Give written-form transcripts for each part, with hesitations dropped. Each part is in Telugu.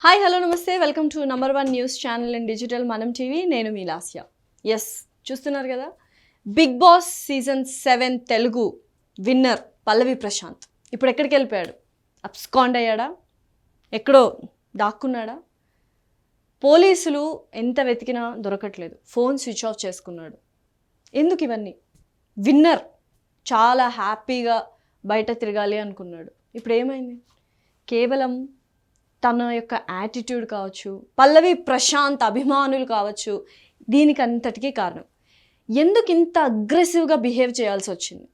హాయ్ హలో నమస్తే welcome to number 1 news channel and digital Manam TV. నేను మీ లాస్య. ఎస్, చూస్తున్నారు కదా, Bigg Boss season 7 Telugu winner Pallavi Prashanth ఇప్పుడు ఎక్కడికి వెళ్ళిపోయాడు? అబ్స్కాండ్ అయ్యాడా? ఎక్కడో దాక్కున్నాడా? పోలీసులు ఎంత వెతికినా దొరకట్లేదు. ఫోన్ స్విచ్ ఆఫ్ చేసుకున్నాడు. ఎందుకు ఇవన్నీ? విన్నర్ చాలా హ్యాపీగా బయట తిరగాలి అనుకున్నాడు. ఇప్పుడు ఏమైంది? కేవలం తన యొక్క యాటిట్యూడ్ కావచ్చు, పల్లవి ప్రశాంత్ అభిమానులు కావచ్చు, దీనికి అంతటికీ కారణం. ఎందుకు ఇంత అగ్రెసివ్గా బిహేవ్ చేయాల్సి వచ్చింది?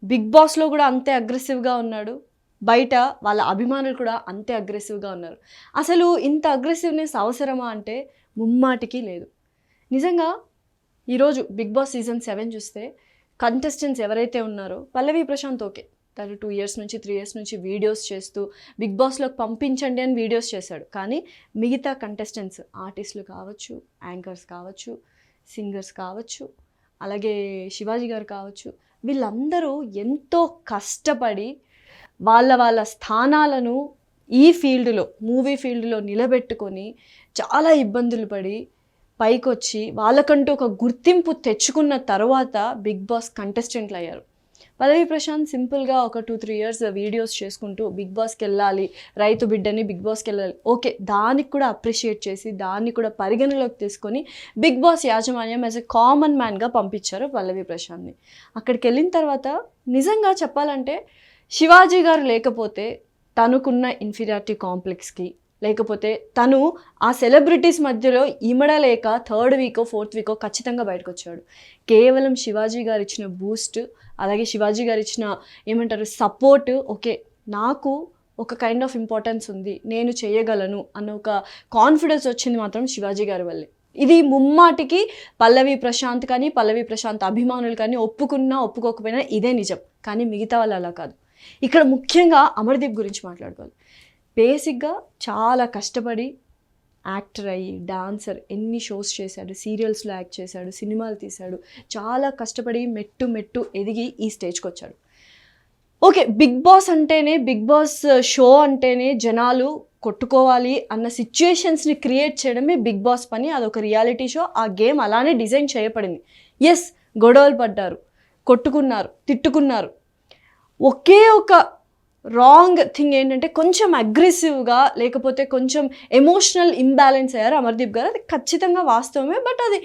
బిగ్ బాస్లో కూడా అంతే అగ్రెసివ్గా ఉన్నాడు, బయట వాళ్ళ అభిమానులు కూడా అంతే అగ్రెసివ్గా ఉన్నారు. అసలు ఇంత అగ్రెసివ్నెస్ అవసరమా అంటే ముమ్మాటికి లేదు. నిజంగా ఈరోజు బిగ్ బాస్ సీజన్ 7 చూస్తే కంటెస్టెంట్స్ ఎవరైతే ఉన్నారో పల్లవి ప్రశాంత్ ఓకే, తను 2 years నుంచి 3 years నుంచి వీడియోస్ చేస్తూ బిగ్ బాస్లోకి పంపించండి అని వీడియోస్ చేశాడు. కానీ మిగతా కంటెస్టెంట్స్, ఆర్టిస్టులు కావచ్చు, యాంకర్స్ కావచ్చు, సింగర్స్ కావచ్చు, అలాగే శివాజీ గారు కావచ్చు, వీళ్ళందరూ ఎంతో కష్టపడి వాళ్ళ స్థానాలను ఈ ఫీల్డ్లో, మూవీ ఫీల్డ్లో నిలబెట్టుకొని చాలా ఇబ్బందులు పడి పైకొచ్చి వాళ్ళకంటూ ఒక గుర్తింపు తెచ్చుకున్న తర్వాత బిగ్ బాస్ కంటెస్టెంట్లు అయ్యారు. పల్లవి ప్రశాంత్ సింపుల్గా ఒక 2-3 years వీడియోస్ చేసుకుంటూ బిగ్ బాస్కి వెళ్ళాలి, రైతు బిడ్డని బిగ్ బాస్కి వెళ్ళాలి, ఓకే, దానికి కూడా అప్రిషియేట్ చేసి దాన్ని కూడా పరిగణలోకి తీసుకొని బిగ్ బాస్ యాజమాన్యం యాజ్ ఎ కామన్ మ్యాన్గా పంపించారు పల్లవి ప్రశాంత్ని. అక్కడికి వెళ్ళిన తర్వాత నిజంగా చెప్పాలంటే శివాజీ గారు లేకపోతే తనకున్న ఇన్ఫీరియారిటీ కాంప్లెక్స్కి, లేకపోతే తను ఆ సెలబ్రిటీస్ మధ్యలో ఇమడలేక 3rd week 4th week ఖచ్చితంగా బయటకు వచ్చాడు. కేవలం శివాజీ గారు ఇచ్చిన బూస్ట్, అలాగే శివాజీ గారు ఇచ్చిన ఏమంటారు సపోర్ట్, ఓకే నాకు ఒక కైండ్ ఆఫ్ ఇంపార్టెన్స్ ఉంది, నేను చేయగలను అన్న ఒక కాన్ఫిడెన్స్ వచ్చింది మాత్రం శివాజీ గారి వల్లే. ఇది ముమ్మాటికి పల్లవి ప్రశాంత్ కానీ పల్లవి ప్రశాంత్ అభిమానులు కానీ ఒప్పుకున్నా ఒప్పుకోకపోయినా ఇదే నిజం. కానీ మిగతా వాళ్ళు అలా కాదు. ఇక్కడ ముఖ్యంగా అమర్దీప్ గురించి మాట్లాడుకోవాలి. బేసిక్గా చాలా కష్టపడి యాక్టర్ అయ్యి, డాన్సర్, ఎన్ని షోస్ చేశాడు, సీరియల్స్లో యాక్ట్ చేశాడు, సినిమాలు తీశాడు, చాలా కష్టపడి మెట్టు ఎదిగి ఈ స్టేజ్కి వచ్చాడు. ఓకే, బిగ్ బాస్ అంటేనే, బిగ్ బాస్ షో అంటేనే జనాలు కొట్టుకోవాలి అన్న సిచ్యుయేషన్స్ని క్రియేట్ చేయడమే బిగ్ బాస్ పని. అదొక రియాలిటీ షో. ఆ గేమ్ అలానే డిజైన్ చేయబడింది. ఎస్, గొడవలు పడ్డారు, కొట్టుకున్నారు, తిట్టుకున్నారు. ఒకే ఒక రాంగ్ థింగ్ ఏంటంటే కొంచెం అగ్రెసివ్గా, లేకపోతే కొంచెం ఎమోషనల్ ఇంబ్యాలెన్స్ అయ్యారు అమర్దీప్ గారు. అది ఖచ్చితంగా వాస్తవమే. బట్ అది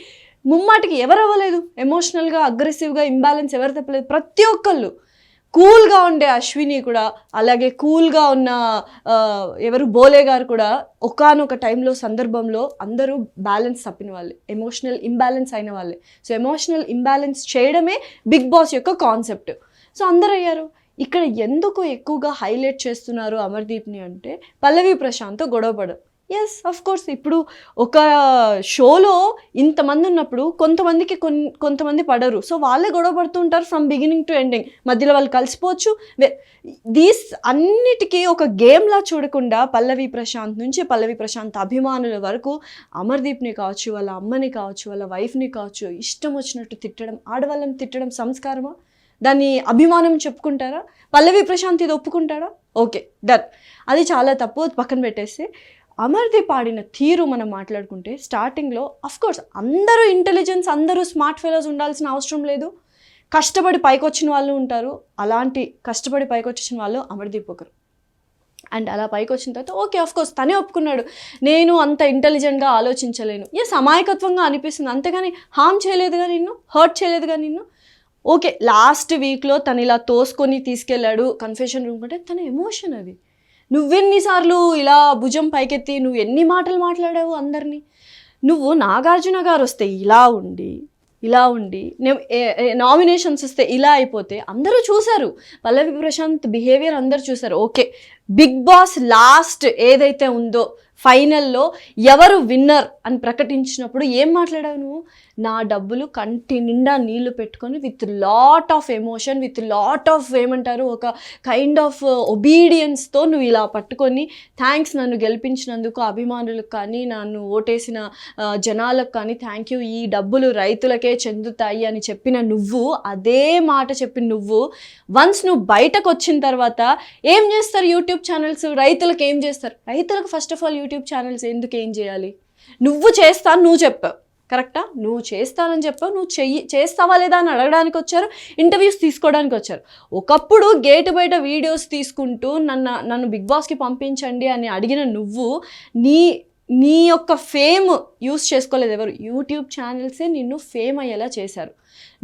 ముమ్మాటికి ఎవరు అవ్వలేదు. ఎమోషనల్గా అగ్రెసివ్గా ఇంబ్యాలెన్స్ ఎవరు తప్పలేదు? ప్రతి ఒక్కళ్ళు. కూల్గా ఉండే అశ్విని కూడా, అలాగే కూల్గా ఉన్న ఎవరు బోలే గారు కూడా ఒకానొక టైంలో, సందర్భంలో అందరూ బ్యాలెన్స్ తప్పిన వాళ్ళే, ఎమోషనల్ ఇంబ్యాలెన్స్ అయిన వాళ్ళే. సో ఎమోషనల్ ఇంబ్యాలెన్స్ చేయడమే బిగ్ బాస్ యొక్క కాన్సెప్ట్. సో అందరూ అయ్యారు. ఇక్కడ ఎందుకు ఎక్కువగా హైలైట్ చేస్తున్నారు అమర్దీప్ని అంటే పల్లవి ప్రశాంత్తో గొడవపడడం. ఎస్, అఫ్ కోర్స్, ఇప్పుడు ఒక షోలో ఇంతమంది ఉన్నప్పుడు కొంతమంది పడరు. సో వాళ్ళే గొడవ పడుతూ ఉంటారు ఫ్రమ్ బిగినింగ్ టు ఎండింగ్. మధ్యలో వాళ్ళు కలిసిపోవచ్చు. దీస్ అన్నిటికీ ఒక గేమ్లా చూడకుండా పల్లవి ప్రశాంత్ నుంచి పల్లవి ప్రశాంత్ అభిమానుల వరకు అమర్దీప్ని కావచ్చు, వాళ్ళ అమ్మని కావచ్చు, వాళ్ళ వైఫ్ని కావచ్చు, ఇష్టం వచ్చినట్టు తిట్టడం. ఆడవాళ్ళని తిట్టడం సంస్కారమా? దాన్ని అభిమానం చెప్పుకుంటారా? పల్లవి ప్రశాంత్ ఇది ఒప్పుకుంటారా? Okay, done. అది చాలా తప్పు. పక్కన పెట్టేస్తే అమర్దీప్ ఆడిన తీరు మనం మాట్లాడుకుంటే స్టార్టింగ్లో అఫ్కోర్స్ అందరూ ఇంటెలిజెన్స్, అందరూ స్మార్ట్ ఫెలోస్ ఉండాల్సిన అవసరం లేదు. కష్టపడి పైకొచ్చిన వాళ్ళు ఉంటారు. అలాంటి కష్టపడి పైకొచ్చిన వాళ్ళు అమర్దీప్ ఒకరు. అండ్ అలా పైకి వచ్చిన తర్వాత ఓకే, అఫ్కోర్స్ తనే ఒప్పుకున్నాడు, నేను అంత ఇంటెలిజెంట్గా ఆలోచించలేను. ఎస్, అమాయకత్వంగా అనిపిస్తుంది, అంతేగాని హార్మ్ చేయలేదుగా నిన్ను, హర్ట్ చేయలేదుగా నిన్ను. ఓకే, లాస్ట్ వీక్లో తను ఇలా తోసుకొని తీసుకెళ్ళాడు కన్ఫెషన్ రూమ్ కంటే తన ఎమోషన్ అది. నువ్వెన్నిసార్లు ఇలా భుజం పైకెత్తి నువ్వు ఎన్ని మాటలు మాట్లాడావు అందరినీ. నువ్వు నాగార్జున గారు వస్తే ఇలా ఉండి నామినేషన్స్ వస్తే ఇలా అయిపోతే అందరూ చూశారు. పల్లవి ప్రశాంత్ బిహేవియర్ అందరూ చూశారు. ఓకే, బిగ్ బాస్ లాస్ట్ ఏదైతే ఉందో ఫైనల్లో ఎవరు విన్నర్ అని ప్రకటించినప్పుడు ఏం మాట్లాడావు నువ్వు? నా డబ్బులు కంటి నిండా నీళ్లు పెట్టుకొని with lot of emotion, with lot of ఏమంటారు ఒక కైండ్ ఆఫ్ ఒబీడియన్స్తో నువ్వు ఇలా పట్టుకొని థ్యాంక్స్ నన్ను గెలిపించినందుకు అభిమానులకు కానీ, నన్ను ఓటేసిన జనాలకు కానీ థ్యాంక్ యూ, ఈ డబ్బులు రైతులకే చెందుతాయి అని చెప్పిన నువ్వు, అదే మాట చెప్పిన నువ్వు వన్స్ నువ్వు బయటకు వచ్చిన తర్వాత ఏం చేస్తారు యూట్యూబ్ ఛానల్స్? రైతులకు ఏం చేస్తారు? రైతులకు first of all YouTube channels ఎందుకు ఏం చేయాలి? నువ్వు చేస్తాను నువ్వు చెప్పావు, కరెక్టా? నువ్వు చేస్తానని చెప్పావు, నువ్వు చేస్తావా లేదా అని అడగడానికి వచ్చారు, ఇంటర్వ్యూస్ తీసుకోవడానికి వచ్చారు. ఒకప్పుడు గేటు బయట వీడియోస్ తీసుకుంటూ నన్ను బిగ్ బాస్కి పంపించండి అని అడిగిన నువ్వు నీ యొక్క ఫేమ్ యూస్ చేసుకోలేదు ఎవరు? యూట్యూబ్ ఛానల్సే నిన్ను ఫేమ్ అయ్యేలా చేశారు.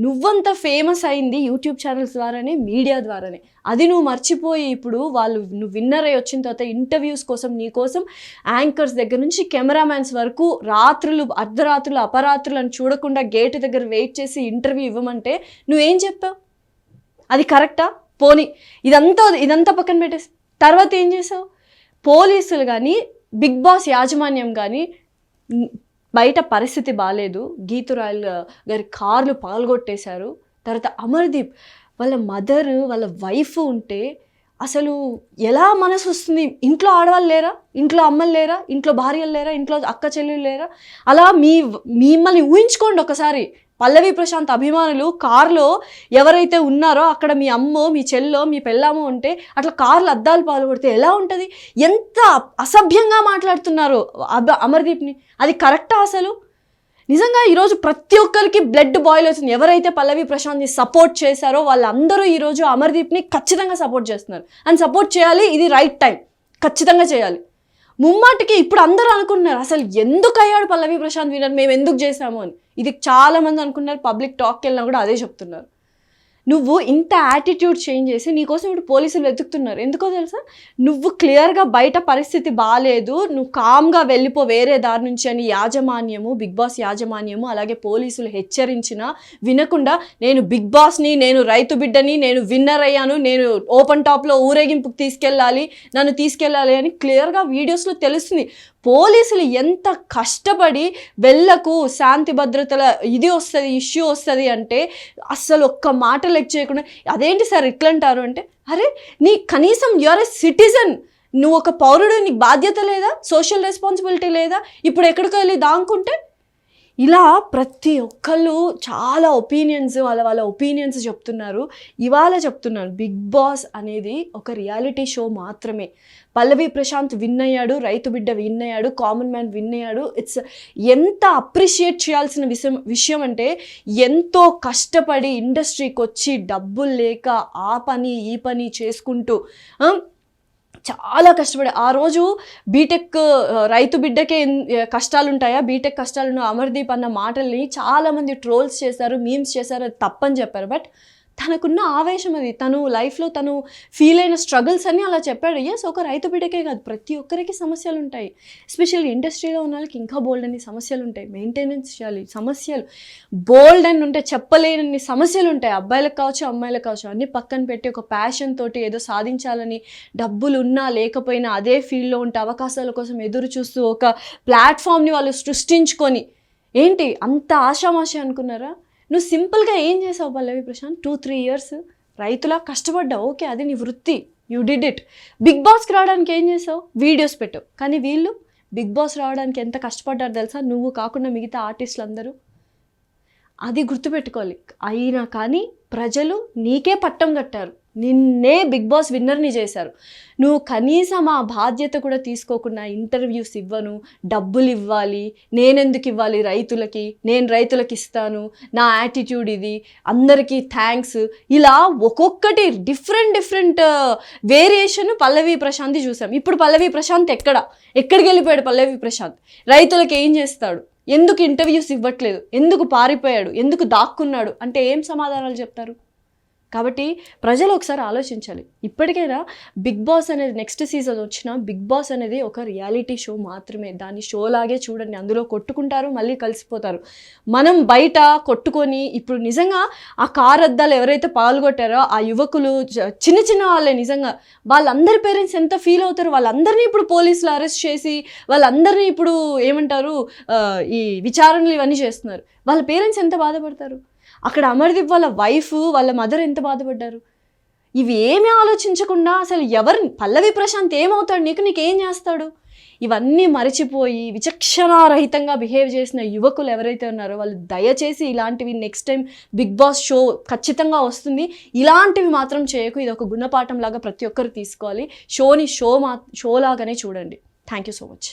నువ్వంత ఫేమస్ అయింది యూట్యూబ్ ఛానల్స్ ద్వారానే, మీడియా ద్వారానే. అది నువ్వు మర్చిపోయి ఇప్పుడు నువ్వు విన్నర్ అయ్యి వచ్చిన తర్వాత ఇంటర్వ్యూస్ కోసం నీ కోసం యాంకర్స్ దగ్గర నుంచి కెమెరామ్యాన్స్ వరకు రాత్రులు, అర్ధరాత్రులు, అపరాత్రులు అని చూడకుండా గేటు దగ్గర వెయిట్ చేసి ఇంటర్వ్యూ ఇవ్వమంటే నువ్వేం చెప్పావు? అది కరెక్టా? పోనీ ఇదంతా పక్కన పెట్టేసి తర్వాత ఏం చేసావు? పోలీసులు కానీ బిగ్ బాస్ యాజమాన్యం కానీ బయట పరిస్థితి బాగాలేదు, గీతురాయల్ గారి కార్లు పాల్గొట్టేశారు, తర్వాత అమర్దీప్ వాళ్ళ మదర్ వాళ్ళ వైఫ్ ఉంటే అసలు ఎలా మనసు వస్తుంది? ఇంట్లో ఆడవాళ్ళు లేరా? ఇంట్లో అమ్మలు లేరా? ఇంట్లో భార్యలు లేరా? ఇంట్లో అక్క చెల్లెలు లేరా? అలా మిమ్మల్ని ఊహించుకోండి ఒకసారి. పల్లవి ప్రశాంత్ అభిమానులు కార్లో ఎవరైతే ఉన్నారో అక్కడ మీ అమ్మో, మీ చెల్లో, మీ పెళ్ళామో ఉంటే అట్లా కార్లు అద్దాలు పాల్గొడితే ఎలా ఉంటుంది? ఎంత అసభ్యంగా మాట్లాడుతున్నారు అమర్దీప్ని. అది కరెక్టా అసలు? నిజంగా ఈరోజు ప్రతి ఒక్కరికి బ్లడ్ బాయిల్ అవుతుంది. ఎవరైతే పల్లవి ప్రశాంత్ని సపోర్ట్ చేశారో వాళ్ళందరూ ఈరోజు అమర్దీప్ని ఖచ్చితంగా సపోర్ట్ చేస్తున్నారు. అండ్ సపోర్ట్ చేయాలి, ఇది రైట్ టైం, ఖచ్చితంగా చేయాలి. ముమ్మాటికి ఇప్పుడు అందరూ అనుకుంటున్నారు అసలు ఎందుకు అయ్యాడు పల్లవి ప్రశాంత్ విన్నర్, మేము ఎందుకు చేసాము అని. ఇది చాలామంది అనుకున్నారు. పబ్లిక్ టాక్కి వెళ్ళినా కూడా అదే చెప్తున్నారు. నువ్వు ఇంత యాటిట్యూడ్ చేంజ్ చేసి నీకోసం ఇప్పుడు పోలీసులు వెతుకుతున్నారు. ఎందుకో తెలుసా? నువ్వు క్లియర్గా బయట పరిస్థితి బాగాలేదు, నువ్వు కామ్గా వెళ్ళిపో వేరే దారి నుంచి అని యాజమాన్యము, బిగ్ బాస్ యాజమాన్యము అలాగే పోలీసులు హెచ్చరించినా వినకుండా నేను బిగ్ బాస్ని, నేను రైతు బిడ్డని, నేను విన్నర్ అయ్యాను, నేను ఓపెన్ టాప్లో ఊరేగింపుకి నన్ను తీసుకెళ్ళాలి అని క్లియర్గా వీడియోస్లో తెలుస్తుంది. పోలీసులు ఎంత కష్టపడి వెళ్ళకు, శాంతి భద్రతల ఇది వస్తుంది, ఇష్యూ వస్తుంది అంటే అస్సలు ఒక్క మాట లెక్క చేయకుండా అదేంటి సార్ ఇట్లా అంటారు అంటే, అరే నీ కనీసం యూఆర్ ఏ సిటిజన్, నువ్వు ఒక పౌరుడు, నీకు బాధ్యత లేదా? సోషల్ రెస్పాన్సిబిలిటీ లేదా? ఇప్పుడు ఎక్కడికి వెళ్ళి దాంకుంటే ఇలా ప్రతి ఒక్కళ్ళు చాలా ఒపీనియన్స్ వాళ్ళ ఒపీనియన్స్ చెప్తున్నారు. ఇవాళ చెప్తున్నాను, బిగ్ బాస్ అనేది ఒక రియాలిటీ షో మాత్రమే. పల్లవి ప్రశాంత్ విన్ అయ్యాడు, రైతు బిడ్డ విన్ అయ్యాడు, కామన్ మ్యాన్ విన్ అయ్యాడు. ఇట్స్ ఎంత అప్రిషియేట్ చేయాల్సిన విషయం అంటే ఎంతో కష్టపడి ఇండస్ట్రీకి వచ్చి డబ్బులు లేక ఆ పని ఈ పని చేసుకుంటూ చాలా కష్టపడి ఆ రోజు బీటెక్ రైతు బిడ్డకే కష్టాలు ఉంటాయా, బీటెక్ కష్టాలు అమర్దీప్ అన్న మాటల్ని చాలామంది ట్రోల్స్ చేశారు, మీమ్స్ చేశారు, అది తప్పని చెప్పారు. బట్ తనకున్న ఆవేశం అది, తను లైఫ్లో తను ఫీల్ అయిన స్ట్రగుల్స్ అన్నీ అలా చెప్పాడు. ఎస్, ఒక రైతు బిడ్డకే కాదు, ప్రతి ఒక్కరికి సమస్యలు ఉంటాయి. ఎస్పెషల్లీ ఇండస్ట్రీలో ఉన్న వాళ్ళకి ఇంకా బోల్డ్ అన్ని సమస్యలు ఉంటాయి. మెయింటెనెన్స్ చేయాలి, సమస్యలు బోల్డ్ అని ఉంటే చెప్పలేనన్ని సమస్యలు ఉంటాయి. అబ్బాయిలకు కావచ్చు, అమ్మాయిలకు కావచ్చు. అన్నీ పక్కన పెట్టి ఒక ప్యాషన్ తోటి ఏదో సాధించాలని, డబ్బులు ఉన్నా లేకపోయినా అదే ఫీల్డ్లో ఉంటే అవకాశాల కోసం ఎదురు చూస్తూ ఒక ప్లాట్ఫామ్ని వాళ్ళు సృష్టించుకొని, ఏంటి అంత ఆశామాష అనుకున్నారా? నువ్వు సింపుల్గా ఏం చేసావు పల్లవి ప్రశాంత్? 2-3 years రైతులా కష్టపడ్డావు, ఓకే, అది నీ వృత్తి, యూ డిడ్ ఇట్. బిగ్ బాస్కి రావడానికి ఏం చేసావు? వీడియోస్ పెట్టావు. కానీ వీళ్ళు బిగ్ బాస్ రావడానికి ఎంత కష్టపడ్డారు తెలుసా? నువ్వు కాకుండా మిగతా ఆర్టిస్టులు అందరూ. అది గుర్తుపెట్టుకోవాలి. అయినా కానీ ప్రజలు నీకే పట్టం కట్టారు, నిన్నే బిగ్ బాస్ విన్నర్ని చేశారు. నువ్వు కనీసం ఆ బాధ్యత కూడా తీసుకోకుండా ఇంటర్వ్యూస్ ఇవ్వను, డబ్బులు ఇవ్వాలి, నేనెందుకు ఇవ్వాలి రైతులకి, నేను రైతులకి ఇస్తాను, నా యాటిట్యూడ్ ఇది, అందరికీ థ్యాంక్స్, ఇలా ఒక్కొక్కటి డిఫరెంట్ వేరియేషన్ పల్లవి ప్రశాంత్ చూసాం. ఇప్పుడు పల్లవి ప్రశాంత్ ఎక్కడికి వెళ్ళిపోయాడు? పల్లవి ప్రశాంత్ రైతులకు ఏం చేస్తాడు? ఎందుకు ఇంటర్వ్యూస్ ఇవ్వట్లేదు? ఎందుకు పారిపోయాడు? ఎందుకు దాక్కున్నాడు అంటే ఏం సమాధానాలు చెప్తారు? కాబట్టి ప్రజలు ఒకసారి ఆలోచించాలి. ఇప్పటికైనా బిగ్ బాస్ అనేది నెక్స్ట్ సీజన్ వచ్చినా బిగ్ బాస్ అనేది ఒక రియాలిటీ షో మాత్రమే. దాన్ని షోలాగే చూడండి. అందులో కొట్టుకుంటారు, మళ్ళీ కలిసిపోతారు. మనం బయట కొట్టుకొని ఇప్పుడు నిజంగా ఆ కార్ అద్దాలు ఎవరైతే పాల్గొట్టారో ఆ యువకులు చిన్న వాళ్ళే, నిజంగా వాళ్ళందరి పేరెంట్స్ ఎంత ఫీల్ అవుతారు. వాళ్ళందరినీ ఇప్పుడు పోలీసులు అరెస్ట్ చేసి వాళ్ళందరినీ ఇప్పుడు ఏమంటారు ఈ విచారణలు ఇవన్నీ చేస్తున్నారు. వాళ్ళ పేరెంట్స్ ఎంత బాధపడతారు. అక్కడ అమర్దీప్ వాళ్ళ వైఫ్ వాళ్ళ మదర్ ఎంత బాధపడ్డారు. ఇవి ఏమీ ఆలోచించకుండా అసలు పల్లవి ప్రశాంత్ ఏమవుతాడు, నీకేం చేస్తాడు, ఇవన్నీ మరిచిపోయి విచక్షణారహితంగా బిహేవ్ చేసిన యువకులు ఎవరైతే ఉన్నారో వాళ్ళు దయచేసి ఇలాంటివి next time Bigg Boss show ఖచ్చితంగా వస్తుంది, ఇలాంటివి మాత్రం చేయకు. ఇది ఒక గుణపాఠం లాగా ప్రతి ఒక్కరు తీసుకోవాలి. షోని షో లాగానే చూడండి. Thank you so much.